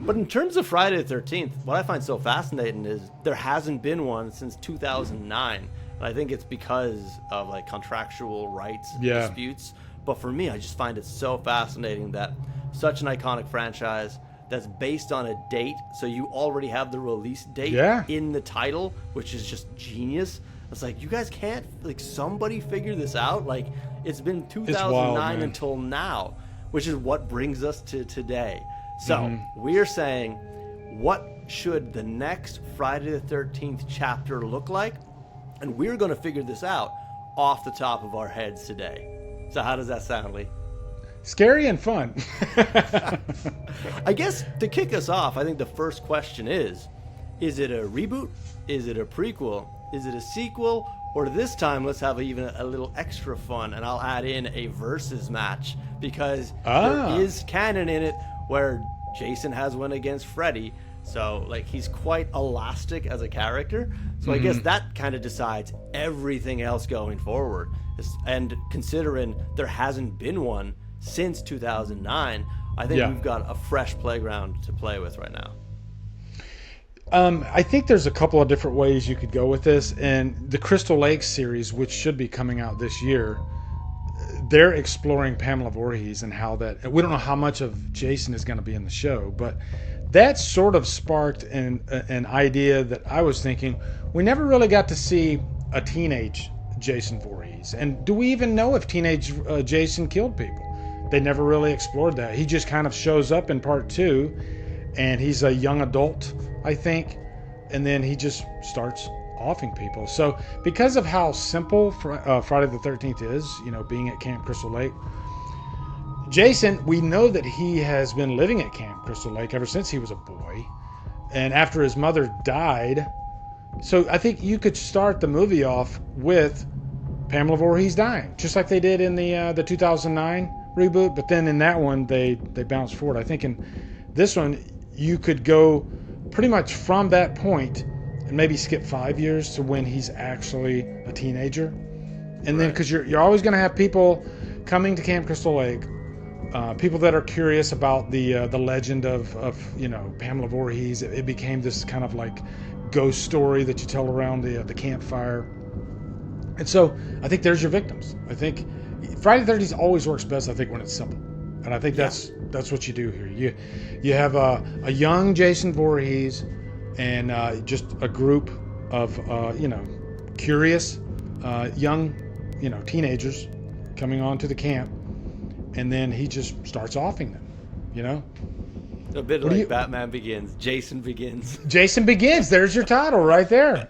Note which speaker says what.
Speaker 1: But in terms of Friday the 13th, what I find so fascinating is there hasn't been one since 2009. And I think it's because of like contractual rights disputes. But for me, I just find it so fascinating that such an iconic franchise that's based on a date, so you already have the release date in the title, which is just genius. It's like, you guys can't, like, somebody figure this out? Like, it's been 2009 until now, which is what brings us to today. So we're saying, what should the next Friday the 13th chapter look like? And we're going to figure this out off the top of our heads today. So how does that sound, Lee?
Speaker 2: Scary and fun.
Speaker 1: I guess to kick us off, I think the first question is it a reboot? Is it a prequel? Is it a sequel? Or this time, let's have even a little extra fun, and I'll add in a versus match, because there is canon in it where Jason has one against Freddy. So, like, he's quite elastic as a character. So I guess that kind of decides everything else going forward. And considering there hasn't been one since 2009, I think we've got a fresh playground to play with right now.
Speaker 2: I think there's a couple of different ways you could go with this. And the Crystal Lake series, which should be coming out this year, they're exploring Pamela Voorhees and how that... We don't know how much of Jason is going to be in the show, but that sort of sparked an idea that I was thinking. We never really got to see a teenage Jason Voorhees. And do we even know if teenage Jason killed people? They never really explored that. He just kind of shows up in part 2, and he's a young adult, I think, and then he just starts offing people. So because of how simple Friday the 13th is, you know, being at Camp Crystal Lake, Jason, we know that he has been living at Camp Crystal Lake ever since he was a boy, and after his mother died. So I think you could start the movie off with Pamela Voorhees dying, just like they did in the 2009 reboot. But then in that one, they bounced forward. I think in this one, you could go pretty much from that point and maybe skip 5 years to when he's actually a teenager. And then, because you're always going to have people coming to Camp Crystal Lake, people that are curious about the legend of you know, Pamela Voorhees. It became this kind of like ghost story that you tell around the campfire. And so I think there's your victims. I think Friday the 13th always works best, I think, when it's simple. And I think that's what you do here. You have a young Jason Voorhees and just a group of you know, curious young, you know, teenagers coming onto the camp, and then he just starts offing them, you know.
Speaker 1: A bit like Batman Begins. Jason Begins.
Speaker 2: Jason Begins. There's your title right there.